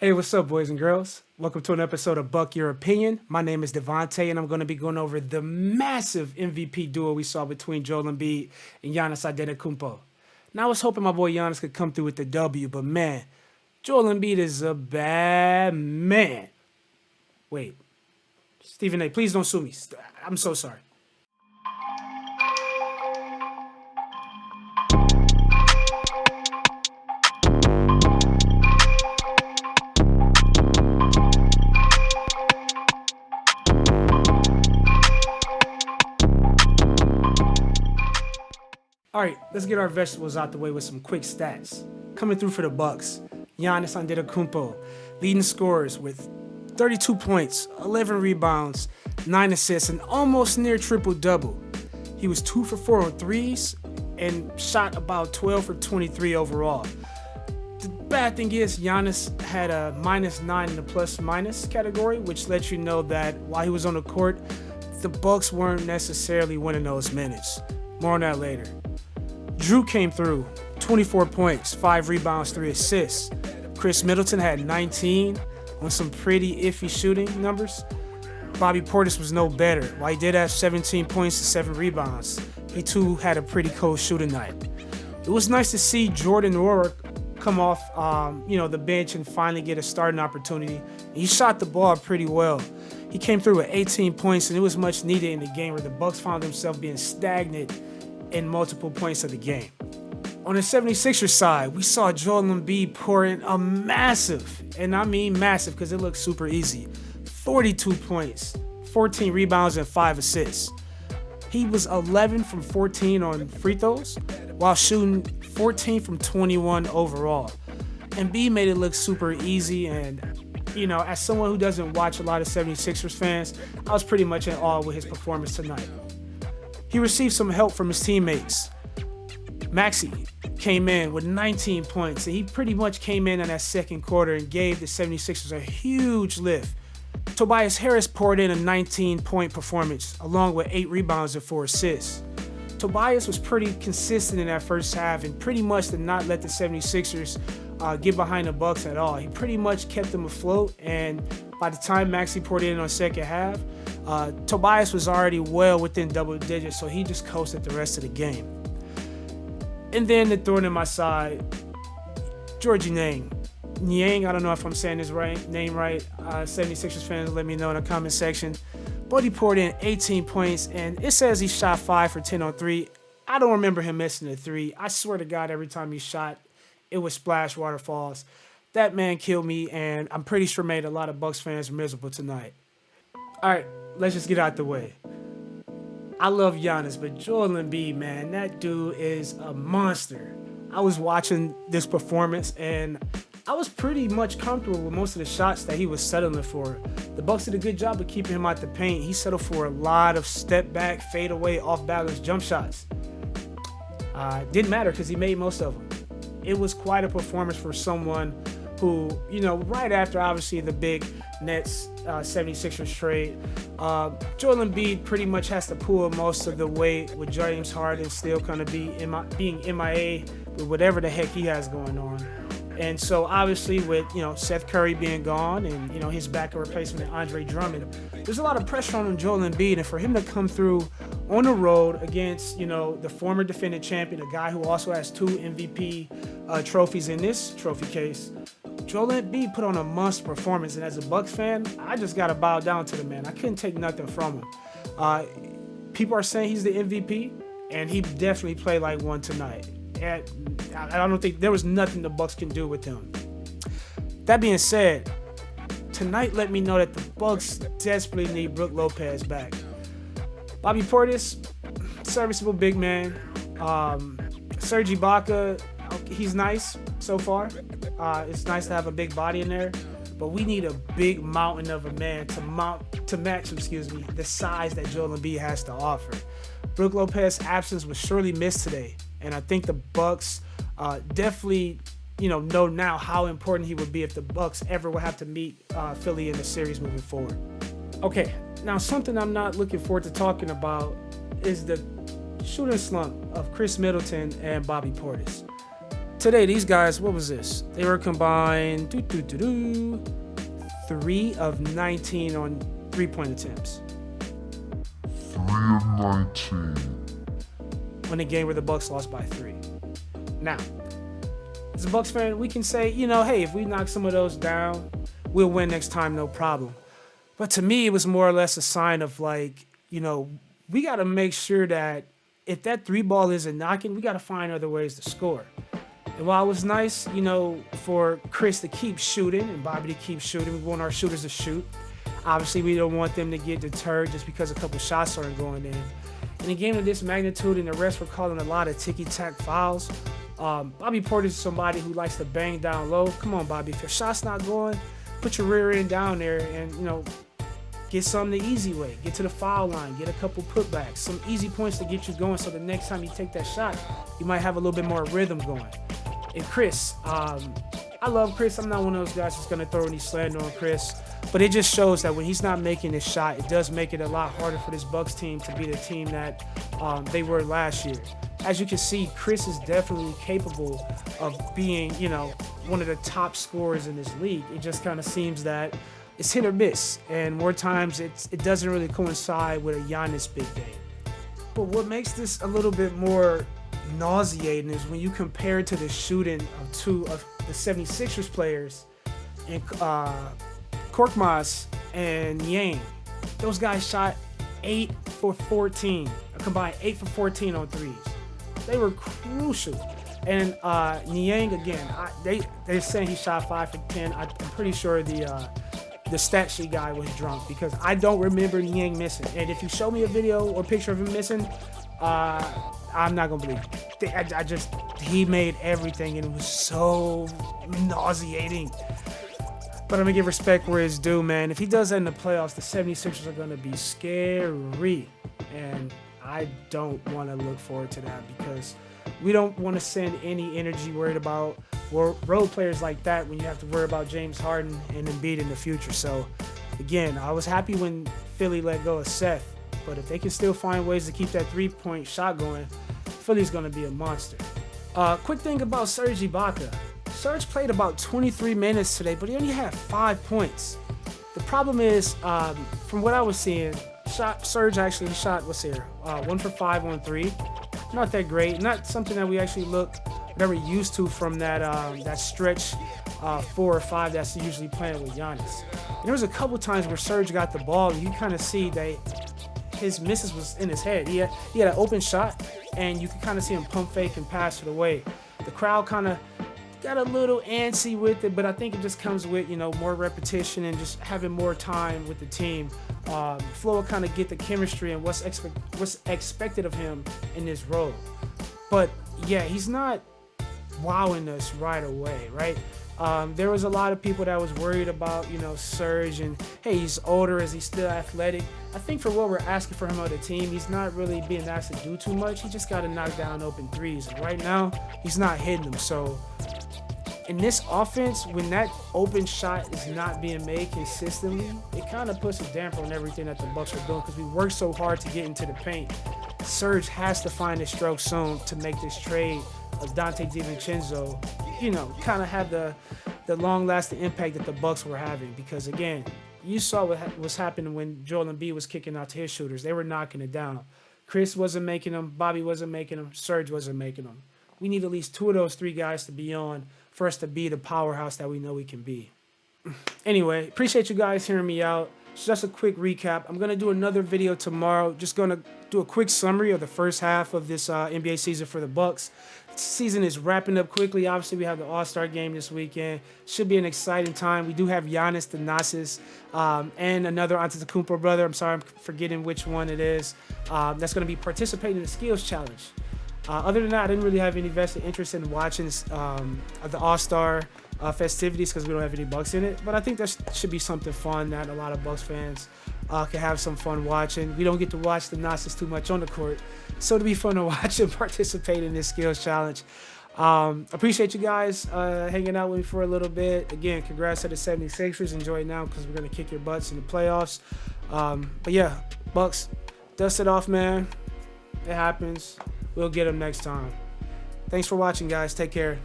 Hey, what's up, boys and girls? Welcome to an episode of Buck Your Opinion. My name is Devontae, and I'm going to be going over the massive MVP duo we saw between Joel Embiid and Giannis Antetokounmpo. Now, I was hoping my boy Giannis could come through with the W, but man, Joel Embiid is a bad man. Wait, Stephen A., please don't sue me. I'm so sorry. All right, let's get our vegetables out the way with some quick stats. Coming through for the Bucks, Giannis Antetokounmpo, leading scorers with 32 points, 11 rebounds, 9 assists, and almost near triple-double. He was 2 for 4 on threes and shot about 12 for 23 overall. The bad thing is Giannis had a -9 in the plus-minus category, which lets you know that while he was on the court, the Bucks weren't necessarily winning those minutes. More on that later. Drew came through, 24 points, 5 rebounds, 3 assists. Portis Middleton had 19 on some pretty iffy shooting numbers. Bobby Portis was no better. While he did have 17 points and 7 rebounds, he too had a pretty cold shooting night. It was nice to see Jordan Rohr come off the bench and finally get a starting opportunity. He shot the ball pretty well. He came through with 18 points, and it was much needed in the game where the Bucks found themselves being stagnant in multiple points of the game. On the 76ers side, we saw Joel Embiid pour in a massive, and I mean massive because it looked super easy, 42 points, 14 rebounds, and 5 assists. He was 11 from 14 on free throws while shooting 14 from 21 overall. Embiid made it look super easy, and as someone who doesn't watch a lot of 76ers fans, I was pretty much in awe with his performance tonight. He received some help from his teammates. Maxey came in with 19 points, and he pretty much came in that second quarter and gave the 76ers a huge lift. Tobias Harris poured in a 19-point performance, along with 8 rebounds and 4 assists. Tobias was pretty consistent in that first half and pretty much did not let the 76ers get behind the Bucks at all. He pretty much kept them afloat, and by the time Maxey poured in on second half, Tobias was already well within double digits, so he just coasted the rest of the game. And then the thorn in my side, Georgie Niang, I don't know if I'm saying his name right. 76ers fans, let me know in the comment section. But he poured in 18 points, and it says he shot 5 for 10 on 3. I don't remember him missing a 3. I swear to God, every time he shot, it was splash waterfalls. That man killed me, and I'm pretty sure made a lot of Bucks fans miserable tonight. All right, let's just get out the way. I love Giannis, but Joel Embiid, man, that dude is a monster. I was watching this performance, and I was pretty much comfortable with most of the shots that he was settling for. The Bucks did a good job of keeping him out the paint. He settled for a lot of step back, fade away, off balance jump shots. Didn't matter because he made most of them. It was quite a performance for someone who, right after obviously the big Nets 76ers trade, Joel Embiid pretty much has to pull most of the weight with James Harden still kind of being MIA with whatever the heck he has going on. And so obviously with, Seth Curry being gone and, his backup replacement Andre Drummond, there's a lot of pressure on Joel Embiid, and for him to come through on the road against, the former defending champion, a guy who also has 2 MVP trophies in this trophy case, Joel Embiid put on a monster performance, and as a Bucks fan, I just got to bow down to the man. I couldn't take nothing from him. People are saying he's the MVP, and he definitely played like one tonight. And I don't think there was nothing the Bucks can do with him. That being said, tonight let me know that the Bucks desperately need Brook Lopez back. Bobby Portis, serviceable big man. Serge Ibaka, he's nice so far. It's nice to have a big body in there, but we need a big mountain of a man to match the size that Joel Embiid has to offer. Brook Lopez's absence was surely missed today, and I think the Bucks definitely know now how important he would be if the Bucks ever would have to meet Philly in the series moving forward. Okay, now something I'm not looking forward to talking about is the shooting slump of Portis Middleton and Bobby Portis. today, these guys, what was this? They were combined 3 of 19 on 3-point attempts. 3 of 19. On a game where the Bucks lost by 3. Now, as a Bucks fan, we can say, hey, if we knock some of those down, we'll win next time, no problem. But to me, it was more or less a sign of we got to make sure that if that 3 ball isn't knocking, we got to find other ways to score. And while it was nice, for Chris to keep shooting and Bobby to keep shooting, we want our shooters to shoot. Obviously, we don't want them to get deterred just because a couple shots aren't going in. In a game of this magnitude and the refs were calling a lot of ticky-tack fouls, Bobby Portis is somebody who likes to bang down low. Come on, Bobby. If your shot's not going, put your rear end down there and, get something the easy way. Get to the foul line. Get a couple putbacks. Some easy points to get you going so the next time you take that shot, you might have a little bit more rhythm going. And Chris, I love Chris. I'm not one of those guys that's going to throw any slander on Chris. But it just shows that when he's not making his shot, it does make it a lot harder for this Bucks team to be the team that they were last year. As you can see, Chris is definitely capable of being, one of the top scorers in this league. It just kind of seems that it's hit or miss. And more times it doesn't really coincide with a Giannis big game. But what makes this a little bit more nauseating is when you compare it to the shooting of 2 of the 76ers players and Korkmaz and Yang. Those guys shot 8 for 14, a combined 8 for 14 on threes. They were crucial. And Niang, again, they're saying he shot 5 for 10. I'm pretty sure the stat sheet guy was drunk because I don't remember Niang missing. And if you show me a video or picture of him missing, I'm not going to believe it. He made everything and it was so nauseating. But I'm going to give respect where it's due, man. If he does that in the playoffs, the 76ers are going to be scary. And I don't want to look forward to that because we don't want to send any energy worried about role players like that when you have to worry about James Harden and Embiid in the future. So, again, I was happy when Philly let go of Seth. But if they can still find ways to keep that 3-point shot going, Philly's going to be a monster. Quick thing about Serge Ibaka. Serge played about 23 minutes today, but he only had 5 points. The problem is, from what I was seeing, Serge actually shot, 1 for 5 on 3. Not that great. Not something that we actually never used to from that stretch 4 or 5 that's usually playing with Giannis. And there was a couple times where Serge got the ball, and you kind of see that his misses was in his head. He had an open shot, and you could kind of see him pump fake and pass it away. The crowd kind of got a little antsy with it, but I think it just comes with, more repetition and just having more time with the team. Flo will kind of get the chemistry and what's expected of him in this role. But, yeah, he's not wowing us right away, right? There was a lot of people that was worried about, Serge and, hey, he's older. Is he still athletic? I think for what we're asking for him on the team, he's not really being asked to do too much. He just got to knock down open threes. And right now, he's not hitting them. So in this offense, when that open shot is not being made consistently, it kind of puts a damper on everything that the Bucks are doing because we work so hard to get into the paint. Serge has to find his stroke soon to make this trade of Dante DiVincenzo, kind of have the long-lasting impact that the Bucks were having. Because, again, you saw what was happening when Joel Embiid was kicking out to his shooters. They were knocking it down. Chris wasn't making them. Bobby wasn't making them. Serge wasn't making them. We need at least 2 of those 3 guys to be on for us to be the powerhouse that we know we can be. Anyway, appreciate you guys hearing me out. Just a quick recap. I'm going to do another video tomorrow. Just going to do a quick summary of the first half of this NBA season for the Bucks. Season is wrapping up quickly. Obviously, we have the All-Star game this weekend. Should be an exciting time. We do have Giannis, Thanasis, and another Antetokounmpo brother. I'm sorry, I'm forgetting which one it is. That's going to be participating in the skills challenge. Other than that, I didn't really have any vested interest in watching the All-Star festivities because we don't have any Bucks in it. But I think that should be something fun that a lot of Bucks fans can have some fun watching. We don't get to watch the Nazis too much on the court, so it'll be fun to watch and participate in this skills challenge. Appreciate you guys hanging out with me for a little bit. Again, congrats to the 76ers. Enjoy it now because we're going to kick your butts in the playoffs. But yeah, Bucks, dust it off, man. It happens. We'll get them next time. Thanks for watching, guys. Take care.